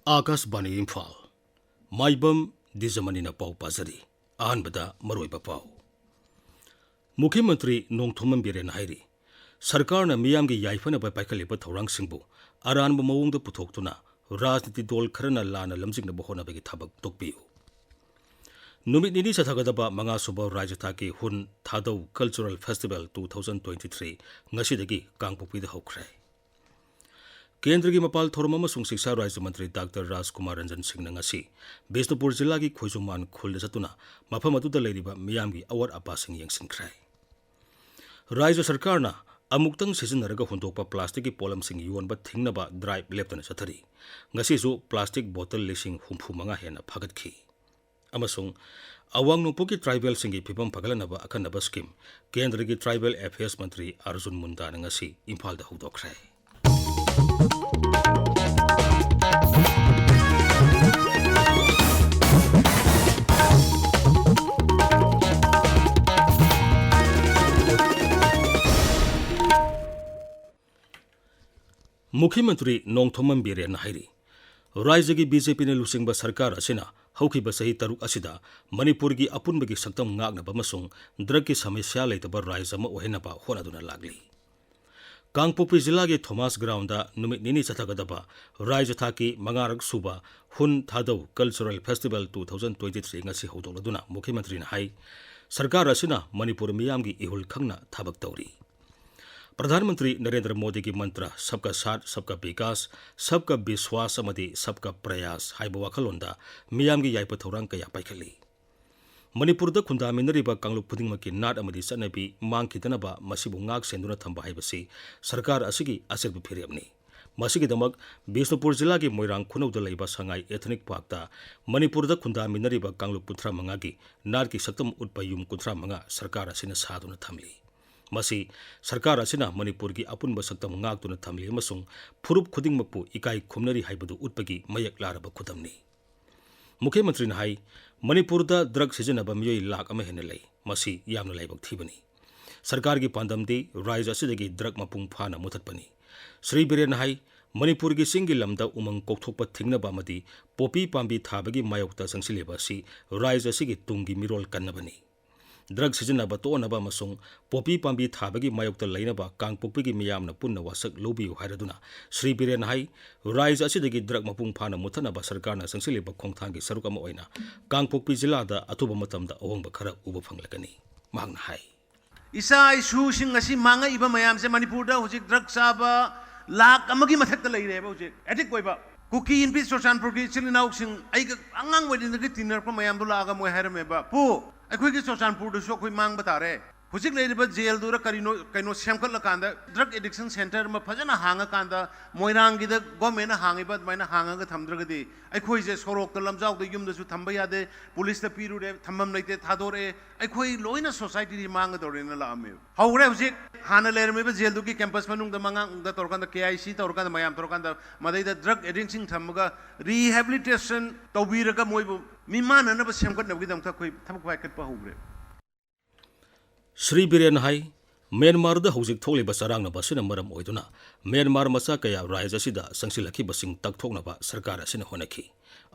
आकाशवाणी इम्फाल माइबम दिजमनी पाउ पाजरी अहनबदा मरोइबा पाउ मुख्यमंत्री नोंथोमम बिरेन हाइरी सरकार न मियाम की याइफनब पाइखलिब थौरांगसिंगबु अरानब मवोंगद पुथोक्तुना राजनीति दल खरना लाना लमजिंगनब होनबगी थबक तोकपियु नुमित निनी चथगदबा मंगा सुबा राज्य थाकी हुन थादौ कल्चरल फेस्टिवल 2023 ngasiदगी कांगपोकपिद हौख्रे केंद्र की मपाल थोरम अमसुंग शिक्षा राज्य मंत्री डॉक्टर राजकुमार रंजन सिंह ngasi बिष्णुपुर जिला की खोजुमान खुल चतुना मफम अदुदा लेरिबा मियाम की अवर अपासिंग यंगसिनख्रे राज्य सरकार ना अमुक्तंग सिजनरगा हुंदोकपा प्लास्टिक की पोलम सिंग योनबा थिंगनबा ड्राइव लेप्तन चथरी ngasisu प्लास्टिक बोतल लिसिंग हुंफु मंगा हेना फगतखी अमसुंग अवांग नोंपो की ट्राइबल सिंगी फिबम फगलनबा अखनबा स्कीम केंद्र की ट्राइबल अफेयर्स मंत्री अर्जुन मुंडा ngasi इम्फाल दा हुदोखरे मुख्यमंत्री नोंथोमम बिरेन हाइरी राज्य की बीजेपी ने लुसिंग सरकार असिना हौखिब सही तरुक असिदा मणिपुर की अपुनब की सक्तम ngaknaba amasung ड्रग की समस्या लेतबा राज्य अमा ओहेनबा होनादुना लागली कांगपोकपी जिला के थोमास ग्राउंड नुमित निनी चथगदबा राज्य थाकी मंगारक सुबा हुन थादौ कल्चरल फेस्टिवल 2023 ngasi हौदोलदुना मुख्यमंत्री ने हाई सरकार असिना मणिपुर मियाम की इहुल खंगना थबक तौरी प्रधानमंत्री नरेंद्र मोदी की मंत्र सबका साथ सबका विकास सबका विश्वास अमदी सबका प्रयास हाइब वाखलोंदा मियाम की याइप थौरांग कया पाइखली मणिपुरद खुंदामिनरिबा कांगलुप खुदिंगमकी नाट अमदी चनबी मांगखिदनबा मसिबु ngak सेंदुना थंबा हाइबसी सरकार असिगी असिरबु फिरेमनी मसिगिदमक बिष्णुपुर जिला की मोइरांग खुनौद लेबा संगाई एथनिक पार्कता मणिपुरद खुंदामिनरिबा कांगलुप कुंथ्रा मंगागी नाट की सक्तम उत्पा युम कुंथ्रा मंगा सरकार असिना सादुना थमली मसी सरकार असिना मणिपुर की अपुनब सक्तम ngakतुना थमली अमसुंग फुरुप खुदिंगमकपु इकाई खुमनरी हाइबदु उत्पगी मयक लारब खुदमनी मुख्यमंत्री ने हाई मणिपुर ड्रग सिजनब मियोई लाख अमा हेन लई मसी यामना लाइबक थीबनी सरकार की पांदमदी राज्य असिदगी ड्रग मपुंग फाना मुथतपनी श्री बिरेन हाई मणिपुर की सिंगी लमदा उमंग कोकथोकप थिंगनबा अमदी पोपी पांबी थाबगी मायोक्ता संगसिलेबा असि राज्य असिगी तुंगी मिरोल कन्नबनी ड्रग सिजनब तोनबा अमसुंग पोपी पांबी थाबगी मायोक्ता लैनबा कांगपोकपी मियामना पुन्ना वासक लोबियु हाइरदुना श्री बिरेन हाई राज्य असिदगी ड्रग मपुंग फाना मुथनबा सरकारना संगसिलेबा खोंगथांगी सरुक अमा ओइना कांगपोकपी जिलादा अथुबा मतमदा अहोंगबा खरा उबा फंगलकनी मांगना हाई इसा इशूसिंग असी मांगा इबा मयाम से मणिपुर दा हुजिक ड्रग साबा लाख अमगी मथक्ता लैरेबा हुजिक एडिक कोइबा कुकी इन पीस सोशानपुर की चिलिनाउसिंग आई अंगांग वेदिनदगी तिनरप मयाम दु लागा मोय हाइरमेबा पु अखोई सोशानपुर दसो अखोई मांग बतारे हुजिक लेरिबा जेल दुरा करिनो कइनो सेमखल कांदा ड्रग एडिक्शन सेंटर म फजना हांगा कांदा मोइरांगी द गवर्नमेंट हांगिबा माइना हांगा थमद्रगदी अखोई जे सोरोक लमजाव द युम दसु थंबा यादे पुलिस द पीरुरे थंबम लेते थादोरे अखोई लोइना सोसाइटी दी मांग दौरेना लामे हौरे हुजिक हाना लेरमेबा जेल दु की कैंपस मनुंग द मंगा द तोरकांदा केआईसी तोरकांदा मयाम तोरकांदा मदै द ड्रग एडिक्शन थमगा रिहैबिलिटेशन तौबीरगा मोइबु मिमाननब सेमगतनबगी दमथा कोई थमक वाइकत पहुग्रे श्री बिरेन हाई म्यांमार हौजिक थोलिबा चरांगनबा सिना मरम ओइदुना म्यांमार मचा कया राज्य असिदा संसिलखिबसिंग तकथोकनबा सरकार असिना होनखि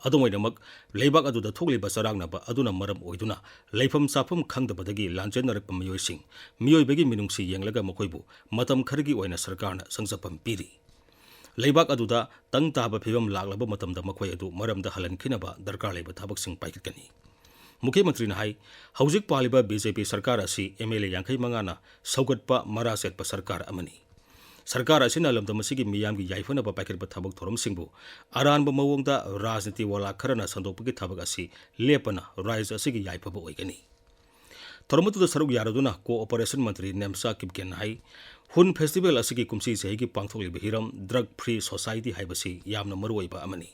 अदोंगैनमक लेबाक अदुदा थोलिबा चरांगनबा अदुना मरम ओइदुना लेफम चाफम खंगदबदगी लांचेनरक मियोइसिंग मियोइबगी मिनुंगसि येंगलगा मखोइबु मतम खरगी ओइना सरकारना संजपम पीरी लेबाक अदुदा तंग ताबा फिबम लागलबा मतमदा मखोइ अदु मरमदा हलनखिनबा दरकार लेबा थाबकसिंग पाइकतकनी मुख्यमंत्री ने हाई हौजिक पालिबा बीजेपी सरकार असी एमएलए यांखै मंगाना सौगतपा मरा सेटपा सरकार अमनी सरकार असिना लमदम असिगी मियामगी याइफनबा पाइखरबा थबक थोरमसिंगबु अरानबा मवोंगदा राजनीति वाला खरना संदोकपगी थबक असी लेपना राज्य असिगी याइफबा ओइगनी थोरमतुदा सरुक यारदुना कोऑपरेशन मंत्री नेमसा किपकेन हाई हुन फेस्टिवल असिगी कुमसी चेहिगी पांगथोकलिबा हिरम ड्रग फ्री सोसाइटी हाइबसी यामना मरुओइबा अमनी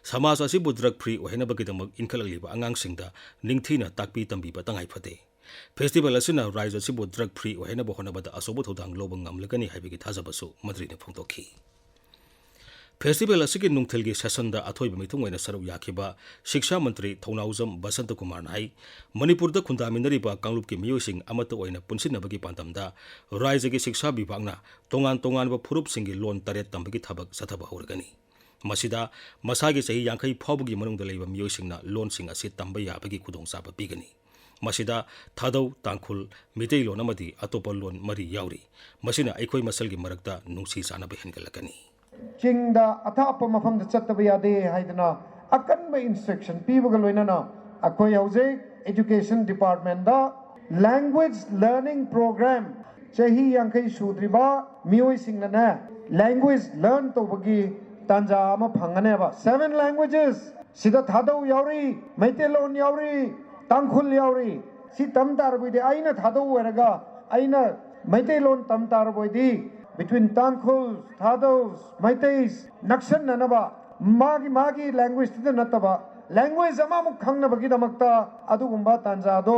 समाज असिबु ड्रग फ्री ओहेनबगिदमक इनखललिबा अंगांगसिंगदा निंगथीना ताकपी तंबीबा तंगाई फते फेस्टिवल असिना राज्य असिबु ड्रग फ्री ओहेनब होनबदा असोबो थौदांग लोब ngamlagani हाइबगी थाजबसु मंत्री ने फोंदोखी फेस्टिवल असिगी नुंगथलगी सेशनदा अथोइबा मिथुंगैना सरुक याखिबा शिक्षा मंत्री थौनाउजम बसंत कुमार नाई मणिपुरदा खुंदामिनरिबा कांगलुप की मियोइसिंग अमत ओइना पुनसिनबगी पांतमदा राज्य की शिक्षा विभागना तोंगान तोंगानबा फुरुपसिंगी लोन तरेत तंबगी थबक सथबा हौरगनी ꯃꯁꯤꯗ ꯃꯁꯥꯒꯤ ꯆꯍꯤ 50 ꯐꯥꯎꯕꯒꯤ ꯃꯅꯨꯡꯗ ꯂꯩꯕ ꯃꯤꯑꯣꯏꯁꯤꯡꯅ ꯂꯣꯟꯁꯤꯡ ꯑꯁꯤ ꯇꯝꯕ ꯌꯥꯕꯒꯤ ꯈꯨꯗꯣꯡꯆꯥꯕ ꯄꯤꯒꯅꯤ ꯃꯁꯤꯗ ꯊꯥꯗꯧ ꯇꯥꯡꯈꯨꯜ ꯃꯤꯇꯩꯂꯣꯟ ꯑꯃꯗꯤ ꯑꯇꯣꯞꯄ ꯂꯣꯟ ꯃꯔꯤ ꯌꯥꯎꯔꯤ ꯃꯁꯤꯅ ꯑꯩꯈꯣꯏ ꯃꯁꯦꯜꯒꯤ ꯃꯔꯛꯇ ꯅꯨꯡꯁꯤ ꯆꯥꯟꯅꯕ ꯍꯦꯟꯒꯠꯂꯛꯀꯅꯤ ꯆꯤꯡꯗ ꯑꯊꯥꯞꯄ ꯃꯐꯝꯗ ꯆꯠꯇꯕ ꯌꯥꯗꯦ ꯍꯥꯏꯗꯅ ꯑꯀꯟꯕ ꯏꯟꯁꯇ꯭ꯔꯛꯁꯟ ꯄꯤꯕꯒ ꯂꯣꯏꯅꯅ ꯑꯩꯈꯣꯏ ꯍꯧꯖꯤꯛ एजुकेशन डिपार्टमेंट दा लैंग्वेज लर्निंग प्रोग्राम चाही 50 सूद्रिबा मियोई सिंगना लैंग्वेज लर्न तोबगी तांजा अमा फंगनेबा 7 लैंग्वेजेस सिदा थादौ यावरी मैतेलोन यावरी तांखुल यावरी सि तम तारबोइदे आइना थादौ वरगा आइना मैतेलोन तम तारबोइदी between तांखुल थादौ मैतेस नक्सन ननबा मागी language तिदा नतबा language amamuk khangnabagi damakta adugumba tanjado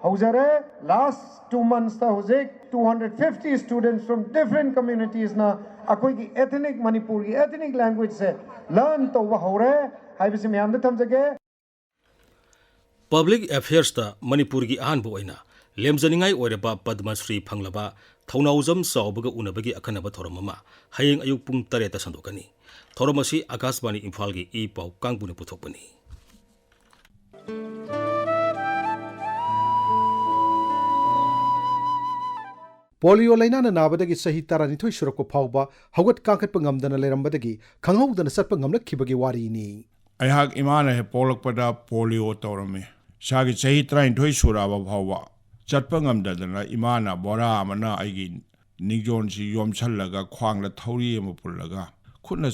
haujare last 2 months ta hozik 250 students from different communities na akoi ki ethnic manipuri ethnic language se learn to wa hore haibisi myam da thamjage public affairs ta manipur gi ahan bu oina lemjaningai oireba padma shri phanglaba thaunaujam chawbaga unabagi akhanaba thoram ama hayeng ayuk pung 3 ta sandokani thoram asi akashbani imphal gi e pau kangbuna puthokpani polio लैनाना नाबदगी सही तरानिथोय सुरक्प फावबा हौगत कांखटप ngamdana लेरंबदगी खंगहौदना सत्प ngamlakkhibagi warini अयहाक इमाना हे पोलकपदा पोलियो तौरमे सागी सही तरानिथोय सुराबा फावबा चटप ngamdadana इमाना बोरा अमना आइगी निगजोनसी योमछल्लगा ख्वांगला थौरी अम पुल्लगा खुना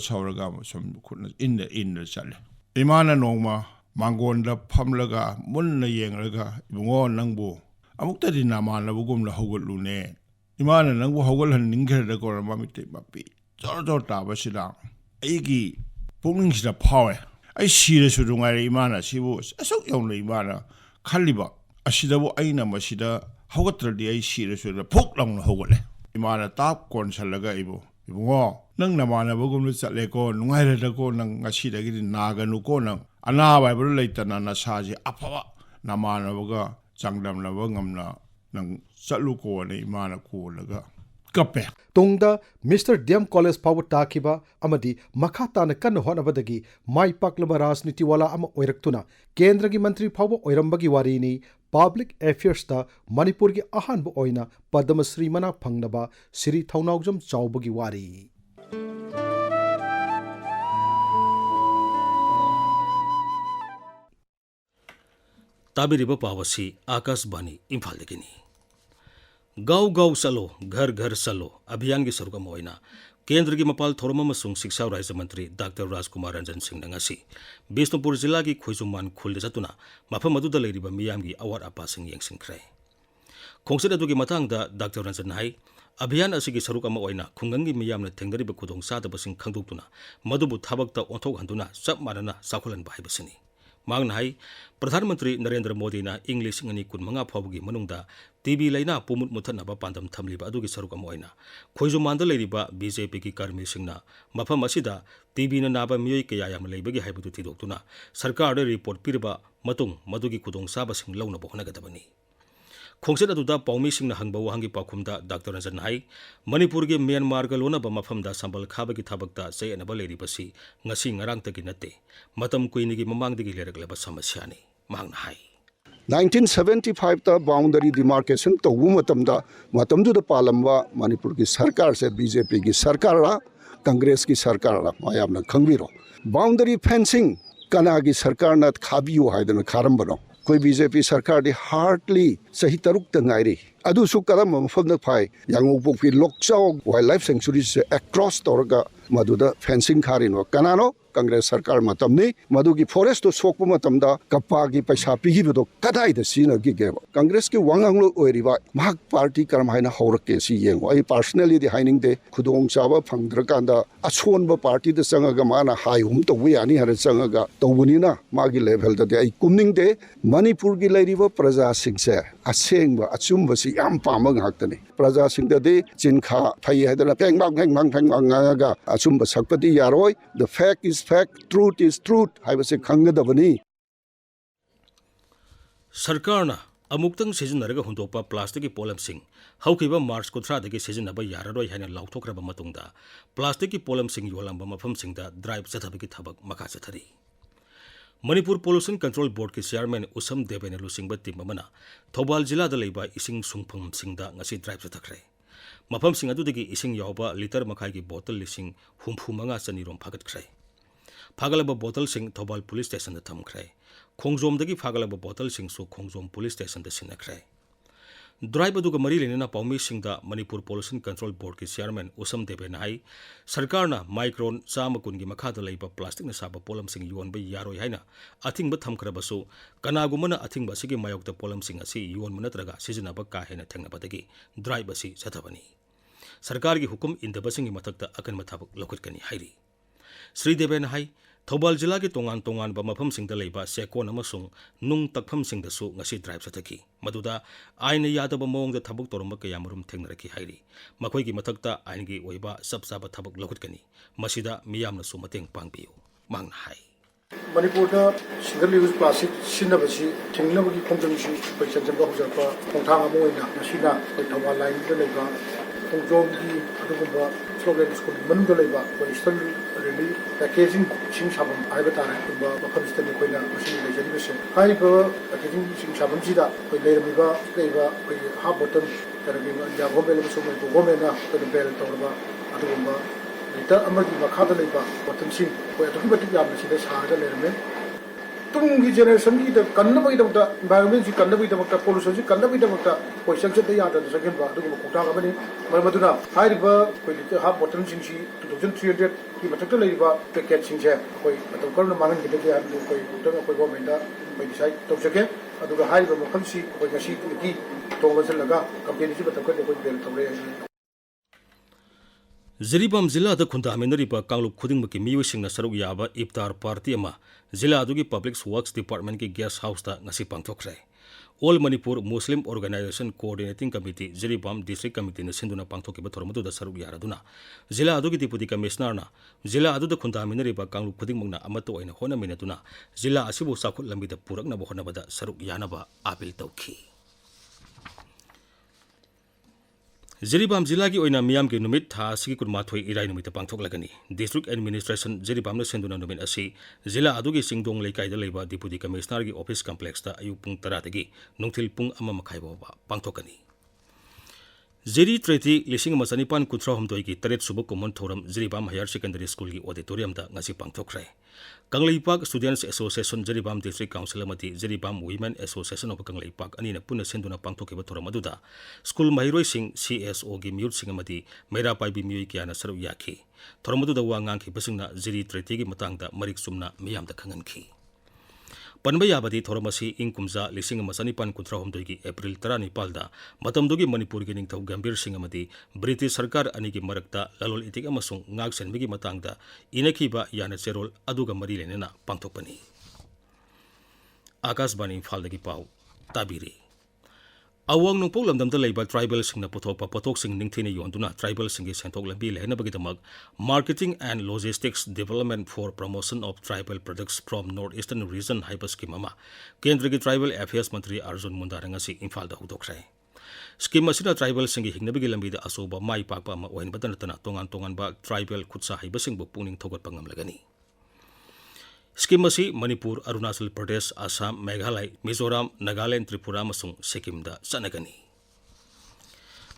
सौरगा सम खुना इन चले इमाना नोंगमा मांगोनदा फमलगा मुन्ना येंगलगा इबुंगो नंगबो अमुक्तदी नामानबगुमला हौगलुने इमाना नंगबो हौगलहन्निंगखरदा कोरमा मिते मपि जोर ताबसिदा अइगी पुंगसिदा फावे अइ सिरसु दुंगारे इमाना सिबु असुक यौना इमाना खल्लिबा असिदबो अइना मसिदा हौगत्रदि अइ सिरसु फुक लंगना हौगले इमाना ताप कोनसलगा इबुंगो नंग नामानबगुमला चलेको नुंगाइरदको नंग ngasiदगी नागनुको नंग अनाबा हाइबरु लैतना नसाजी अफवा नमानबगा चांगदमनबा ngamna nang चलुको ने इमाना कोलगा कपे तोंगदा मिस्टर डीएम कॉलेज फाव ताखिबा अमदी मखा ताना कन्न होनबदगी माई पाकलबा राजनीति वाला अम ओइरक्तुना केंद्र की मंत्री फाव ओइरंबगी वारीनी पब्लिक अफेयर्स ता मणिपुर की अहानब ओइना पद्मश्री मना फंगनबा श्री थौनाउजम चावबगी वारी ताबिरिबा पावसी आकाशवाणी इम्फाल देखिनी गाँव गाँव चलो घर घर चलो अभियान की सरुक अमा ओइना केंद्र की मपाल थोरम अमसुंग शिक्षा राज्य मंत्री डॉक्टर राजकुमार रंजन सिंह नंगासी बिष्णुपुर जिला की खुइजुमान खुल चतुना मफम अदुदा लेरिबा मियाम की अवार अपासिंग येंसिंख्रे खोंगसेद अदुगी मतांगदा डॉक्टर रंजन हाई अभियान असिगी सरुक अमा ओइना खुंगंगी मियामना थेंगरिबा खुदोंग सादबसिंग खंगदोक्तुना मदुबु थाबकता ओंथोकहंदुना चप मानना साखुलनबा हाइबसिनी मांगना हाई प्रधानमंत्री नरेंद्र मोदी ना English ngani kunmanga phawgi manungda TV लाइना पुमुत मुथनबा पांदम थमलिबा अदुगी सरुक अमा ओइना खोइजुमानदा लेरिबा बीजेपी की कर्मी सिंगना मफम असिदा टीवी ना नाबा मियोय कया याम लेबगी हाइबदु थिदोक्तुना सरकार रिपोर्ट पिरबा मतुंग मदुगी खुदोंग साबसिंग लौनबो होनगदबनी खोंगसेद अदुदा पौमी सिंगना हंगबा वहांगी पाखुमदा डॉक्टर रंजन हाई मणिपुर के म्यांमार गा लोनबा मफमदा संबल खाबगी थाबकता सयनबा लेरिबसी ngasi ngarangtagi natte matam kuinigi mamangdigi lereglaba samasya ni mangna hai 1975 ta boundary demarcation to matamda matamdu da palamba manipur ki sarkar se bjp ki sarkar la congress ki sarkar la mayamna khangbiro boundary fencing kana ki sarkar na khabiyo haidana kharambano कोई BJP सरकार दे hardly सही तरुक तंगाइरी अदु सु कदम मफम न phi यांगोपो फि लोकचाव wild life sanctuary से across तोरगा मदुदा fencing खारिनो कनानो Congress सरकार मतमनी मदुगी forest तो सोकप मतमदा कप्पा की पैसा पिगिबदो कदाइ द सिना गिगेब कांग्रेस के वांगांगलो ओइरिबा माक पार्टी करम हाइना हौरके सि येंगो आई पर्सनली दि हाइनिंग दे खुदोंग चाबा फंगद्रकांदा अछोनबा पार्टी द संगगा माना हाइ हुम तो यानी हर संगगा तौबनिना मागी लेवल द आई कुमनिंग दे मणिपुर की लेरिबा प्रजा सिंगसे असेंगबा अचुमबा सि याम पामंग हाक्तनी प्रजा सिंग दे चिनखा फै हैदना फेंगबा अचुमबा सकपति यारोय द fact is fact, truth is truth. I was a Kangadavani. सरकारना अमुक्तंग सिजनरगा हुंदोकपा प्लास्टिक की पोलमसिंग हौकिबा मार्च 13 सिजनबा याररोय हाइना लाउथोक्रबा मतुंगदा प्लास्टिक की पोलमसिंग योलंबा मफमसिंगदा ड्राइव चथबगी थबक मखा चथरी मणिपुर पोल्यूशन कंट्रोल बोर्ड के चेयरमैन उसम देवेन लुसिंगबा टीम अमना थौबाल जिलादा लेबा इसिंग सुंगफमसिंगदा ngasi ड्राइव चथखरे मफमसिंग अदुदगी इसिंग यावबा लीटर मखाई की बोतल लिसिंग हुमफुमंगा चनीरोम फागतखरे फागलबा बोतल सिंग थौबाल पुलिस स्टेशन दा थमखरे खोंगजोमदगी फागलबा बोतल सिंगसु खोंगजोम पुलिस स्टेशन दा सिनखरे ड्राइव अदुगा मरी लेना पाउमी सिंगदा मणिपुर पोल्यूशन कंट्रोल बोर्ड के चेयरमैन उसम देवेन हाई सरकारना माइक्रोन चाम कुनगी मखादा लेबा प्लास्टिक ना साबा पोलम सिंग योनबा यारोय हाइना अथिंगबा थमखरबसु कनागुमना अथिंगबा सिगी मायोक्ता पोलम सिंग असि योनम नत्रगा सिजनबा का हेना थेंगनबदगी ड्राइव असि चथबनी सरकार की हुकुम इंदबसिंग मथक्ता अकन मथाबक लौकटकनी हाइरी श्री देवेन हाई थौबाल जिला के तोंगान तोंगान मफम सिंगदा लेबा सेकोन अमसुंग नुंग तकफम सिंगदसु ngasi ड्राइव चथकी मदुदा आइन यादब मोंगदा थबक तोरम कयामरुम थेंगनरकी हाइरी मखोई की मथक्ता आइन की ओइबा सब साबा थबक लौकटकनी मसिदा मियामनसु मतेंग पांगबियु मांगना हाई मणिपुर सिंगल यूज प्लास्टिक सिनबसी थेंगनबगी खोंजोंसी पैसनजबा हुजरपा खोंथांग अमो ओइना मसिना थौबाल लाइन दा लेबा खोंजोंगी अदुगुंबा स्लोगन स्कूल मनुदा लेबा स्टल रिली पैकेजिंग सिंग साबम आइबा तारे बा मफम स्टल कोइना मसिन लेजरिबसे हाइबा पैकेजिंग सिंग साबम जिदा कोइ लेरमिबा लेबा कोइ हाफ बोतल तरगिबा जागो बेल बसो मो गवर्नमेंटना कोइ बेल तौरबा अदुगुंबा लीटर अमगी मखादा लेबा बोतल सिंग कोइ अदुगि बटिक यामना सिदा सागा लेरमे तुंगी जेनरेशन की कन्नबगी दमता एनवायरनमेंट जी कन्नबगी दमता पोल्यूशन जी कन्नबगी दमता कोइ संसद यादा सकेबा अदुगुंबा खोंथांग अमनि मरमदुना हाइबा कोइ लीटर हाफ बोतल सिंग सी 2300 की मथक्ता लेबा पैकेट सिंग से कोइ मतलब करना मांगन के दे याद कोइ उतंग कोइ गवर्नमेंट दा कोइ डिसाइड तो सके अदुगा हाइबा मफम सी कोइ गसी की तोबसन लगा कंपनी जी मतलब कोइ बेल तौरे जिरीबाम जिला खुंदामिनरीब कांगलुप खुदिंगमकी मियोइसिंगना सरुक याबा इफ्तार पार्टी अमा जिला अदुगी पब्लिक वर्क्स डिपार्टमेंट की गेस्ट हाउस दा ngasi पांगथोखरे all Manipur Muslim organisation coordinating committee Jiribam district committee ने सिंधुना पांगथोकिबा थोरमदुदा सरुक यारादुना जिला अदुगी डिप्यूटी कमिश्नरना जिला अदुदा खुंदामिनरीब कांगलुप खुदिंगमना अमतो ओइना होनामिनदुना जिला असिबु साखुत लंबिदा पुरकनबा होनबदा सरुक यानबा अपील तौखी जिरीबाम जिला की ओइना मियाम की नुमित था सिगी कुरमाथोई इराई नुमित पांगथोकलगनी डिस्ट्रिक्ट एडमिनिस्ट्रेशन जिरीबाम ने सेंदुना नुमित असि जिला अदुगी सिंगदोंग लेकाइदा लेबा डिप्यूटी कमिश्नर की ऑफिस कॉम्प्लेक्स दा अयु पुंग 10 दगी नुंगथिल पुंग 1 मखाइ बाउबा पांगथोकनी जिरी ट्रेटी लिसिंग मचनिपान कुथ्रा हमदोई की 3 सुब कॉमन थोरम जिरीबाम हायर सेकेंडरी स्कूल की ऑडिटोरियम दा ngasi पांगथोखरे Kanglepak students association Jiribam district council अमती Jiribam women association of Kanglepak अनीना पुनः सेंदुना पांगथोकिबा थोरम अदुदा स्कूल महिरोई सिंह सीएसओ की म्यूट सिंह अमती मेरा पाइबी म्यूई कियाना सरुक याखी थोरम अदुदा वा ngankhibasingna जिरी ट्रेटी की मतंगदा मरिक सुमना मियामदा खंगनखी पनबा याबदी थोरमसी इंकुमजा लिसिंग मचनिपान कुथ्रा हमदोई की अप्रैल 19 मतमदुगी मणिपुर की निंगथौ गंभीर सिंह अमदी ब्रिटिश सरकार अनी की मरक्ता ललोल इतिक अमसुंग ngaksenbigi matangda इनखिबा याना चेरोल अदुगा मरी लेनेना पांगथोकपनी आकाशवाणी इम्फालदगी पाउ ताबिरी अवांग नोंपोक लमदमदा लेबा ट्राइबल सिंगना पुथोकपा पोथोक सिंग निंगथिना योंदुना ट्राइबल सिंग की सेंथोक लंबी लेहनबगिदमक marketing and logistics development for promotion of tribal products from north eastern region हाइबा स्कीम अमा केंद्र की ट्राइबल अफेयर्स मंत्री अर्जुन मुंडा ngasi इम्फालदा हुदोखरे स्कीम असिना ट्राइबल सिंग हिंगनबगी लंबीदा असोबा माई पाकपा अमा ओइनबदा नतना तोंगान तोंगानबा ट्राइबल खुदसा हाइबसिंगबु पुनिंग थोगतपा ngamlagani स्कीम असी मणिपुर अरुणाचल प्रदेश असम मेघालय मिजोराम नागालैंड त्रिपुरा मसुंग सिक्किमदा चनगनी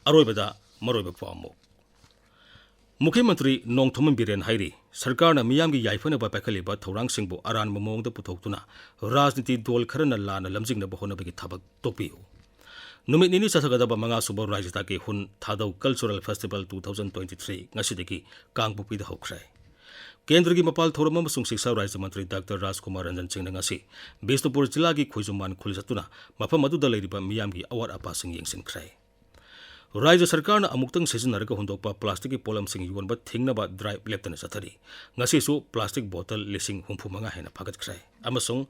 अरोइबदा मरोइब पामो मुख्यमंत्री नोंगथोम बिरेन हाइरी सरकारना मियामगी याइफनबा पैखलिबा थौरांगसिंगबु अरानबा मोंगदा पुथोक्तुना राजनीति दल खरना लाना लमजिंगनबा होनबगी थबक तोपियु नुमित निनी चथगदबा मंगा सुब राज्यता के हुन थादौ कल्चरल फेस्टिवल 2023 ngasi कांगपुपीदा हौख्रे केंद्र की मपाल थोरम अमसुंग शिक्षा राज्य मंत्री डॉक्टर राजकुमार रंजन सिंह ngasi बिष्णुपुर जिला की खुजुमान खुलजतुना मफम अदुदा लेरिबा मियाम की अवार अपासिंग यंगसिनख्रे राज्य सरकार अमुक्तंग सिजनरगा हुंदोकपा प्लास्टिक की पोलम सिंग योनबा थिंगनबा ड्राइव लेप्तना चथरी ngasisu प्लास्टिक बोतल लिसिंग 65 हेना फगतख्रे अमसुंग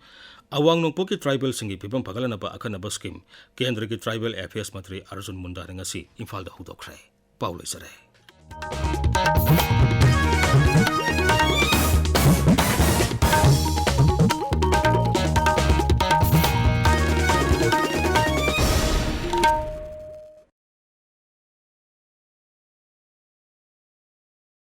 अवांग नोंपोक की ट्राइबल सिंग की फिबम फगलनबा अखनबा स्कीम केंद्र की ट्राइबल अफेयर्स मंत्री अर्जुन मुंडा ngasi इम्फालदा हुदोखरे पाउलैसरे